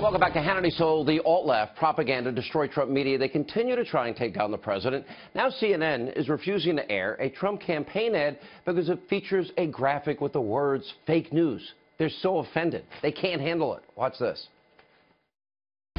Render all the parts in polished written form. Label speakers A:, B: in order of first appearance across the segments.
A: Welcome back to Hannity. So the alt-left, propaganda, destroy Trump media, they continue to try and take down the president. Now CNN is refusing to air a Trump campaign ad because it features a graphic with the words fake news. They're so offended. They can't handle it. Watch this.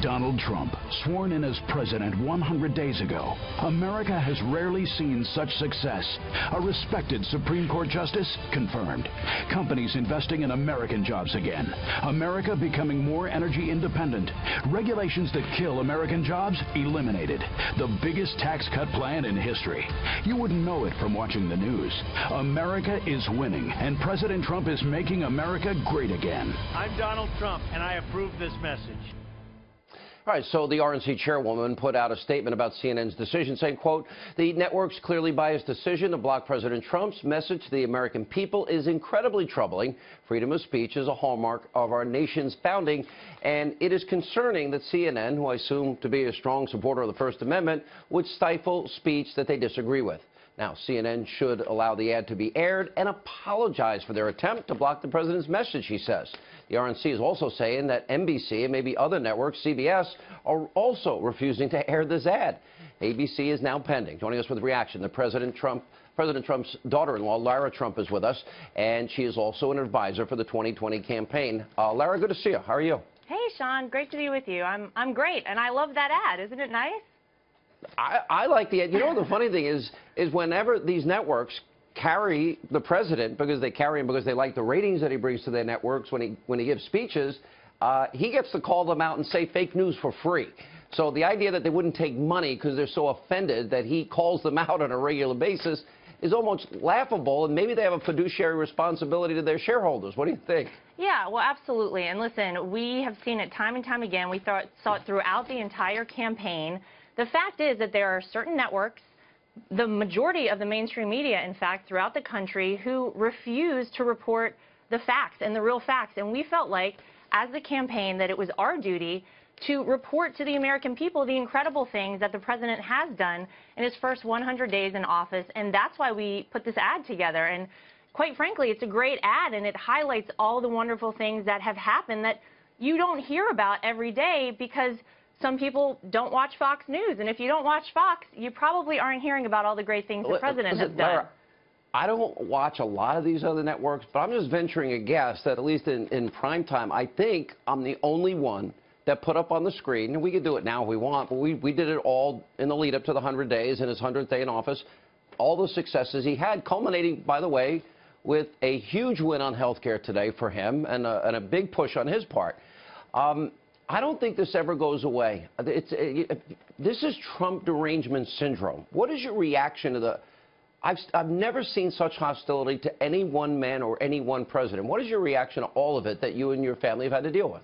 B: Donald Trump, sworn in as president 100 days ago. America has rarely seen such success. A respected Supreme Court justice confirmed. Companies investing in American jobs again. America becoming more energy independent. Regulations that kill American jobs eliminated. The biggest tax cut plan in history. You wouldn't know it from watching the news. America is winning, and President Trump is making America great again.
C: I'm Donald Trump, and I approve this message.
A: All right, so the RNC chairwoman put out a statement about CNN's decision saying, quote, the network's clearly biased decision to block President Trump's message to the American people is incredibly troubling. Freedom of speech is a hallmark of our nation's founding, and it is concerning that CNN, who I assume to be a strong supporter of the First Amendment, would stifle speech that they disagree with. Now, CNN should allow the ad to be aired and apologize for their attempt to block the president's message, he says. The RNC is also saying that NBC and maybe other networks, CBS, are also refusing to air this ad. ABC is now pending. Joining us with a reaction, President Trump's daughter-in-law, Lara Trump, is with us, and she is also an advisor for the 2020 campaign. Lara, good to see you. How are you?
D: Hey, Sean. Great to be with you. I'm great, and I love that ad. Isn't it nice?
A: I like the ad. You know, the funny thing is whenever these networks carry the president, because they carry him because they like the ratings that he brings to their networks when he gives speeches, he gets to call them out and say fake news for free. So the idea that they wouldn't take money because they're so offended that he calls them out on a regular basis is almost laughable, and maybe they have a fiduciary responsibility to their shareholders. What do you think? Yeah, well, absolutely. And listen, we have seen it time and time again. We saw it throughout the entire campaign. The fact is that there are certain networks, the majority of the mainstream media, in fact, throughout the country, who refuse to report the facts and the real facts. And we felt like, as the campaign, that it was our duty to report to the American people the incredible things that the president has done in his first 100 days in office. And that's why we put this ad together. And quite frankly, it's a great ad, and it highlights all the wonderful things that have happened that you don't hear about every day because some people don't watch Fox News. And if you don't watch Fox, you probably aren't hearing about all the great things the president has done. Lara, I don't watch a lot of these other networks, but I'm just venturing a guess that at least in prime time, I think I'm the only one that put up on the screen, and we could do it now if we want, but we did it all in the lead up to the 100 days and his 100th day in office, all the successes he had, culminating, by the way, with a huge win on health care today for him and a big push on his part. I don't think this ever goes away. This is Trump derangement syndrome. What is your reaction to the... I've never seen such hostility to any one man or any one president. What is your reaction to all of it that you and your family have had to deal with?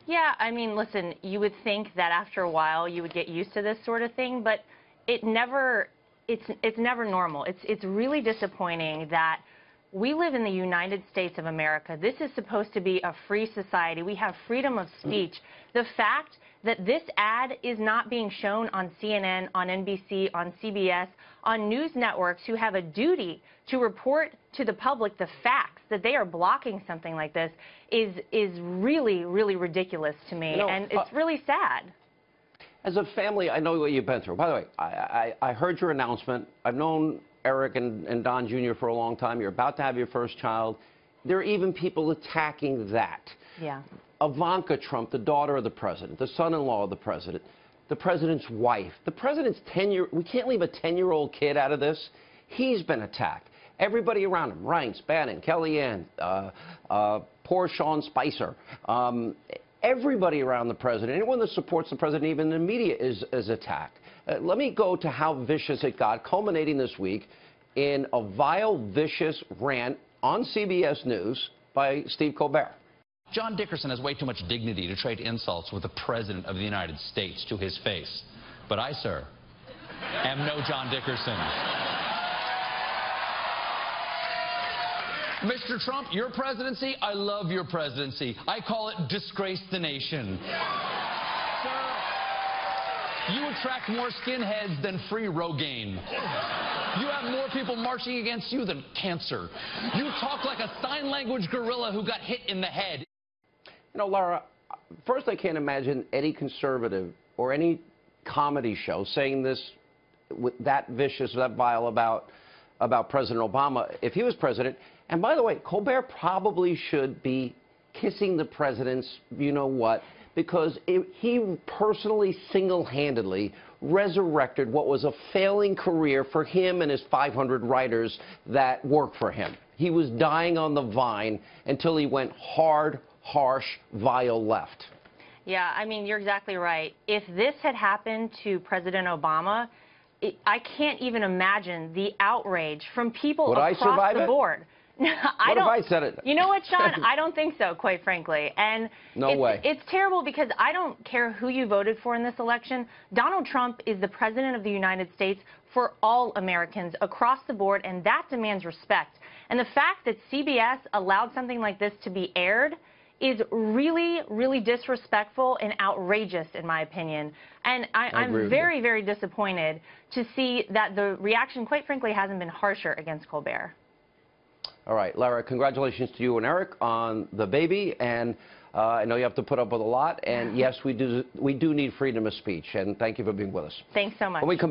A: Yeah, I mean, listen, you would think that after a while you would get used to this sort of thing, but it's never normal. It's really disappointing that we live in the United States of America. This is supposed to be a free society. We have freedom of speech. The fact that this ad is not being shown on CNN, on NBC, on CBS, on news networks who have a duty to report to the public the facts, that they are blocking something like this is really, really ridiculous to me, and it's really sad. As a family, I know what you've been through. By the way, I heard your announcement. I've known Eric and Don Jr. for a long time. You're about to have your first child. There are even people attacking that. Yeah. Ivanka Trump, the daughter of the president, the son-in-law of the president's wife, the president's 10-year... We can't leave a 10-year-old kid out of this. He's been attacked. Everybody around him, Reince, Bannon, Kellyanne, poor Sean Spicer, everybody around the president, anyone that supports the president, even the media, is attacked. Let me go to how vicious it got, culminating this week in a vile, vicious rant on CBS News by Steve Colbert.
E: John Dickerson has way too much dignity to trade insults with the President of the United States to his face. But I, sir, am no John Dickerson. Mr. Trump, your presidency, I love your presidency. I call it disgrace the nation. Sir, you attract more skinheads than free Rogaine. You have more people marching against you than cancer. You talk like a sign language gorilla who got hit in the head.
A: You know, Lara, first, I can't imagine any conservative or any comedy show saying this that vicious, that vile about President Obama if he was president. And by the way, Colbert probably should be kissing the president's you-know-what, because he personally, single-handedly resurrected what was a failing career for him and his 500 writers that work for him. He was dying on the vine until he went hard, harsh, vile left.
D: Yeah, I mean, you're exactly right. If this had happened to President Obama, I can't even imagine the outrage from people across the board.
A: What if I said it?
D: You know what, Sean? I don't think so, quite frankly. And
A: no way.
D: It's terrible because I don't care who you voted for in this election. Donald Trump is the president of the United States for all Americans across the board, and that demands respect. And the fact that CBS allowed something like this to be aired is really, really disrespectful and outrageous, in my opinion. And I'm very, very disappointed to see that the reaction, quite frankly, hasn't been harsher against Colbert.
A: All right, Lara, congratulations to you and Eric on the baby, and I know you have to put up with a lot, and yes, we do need freedom of speech, and thank you for being with us.
D: Thanks so much.
A: When we come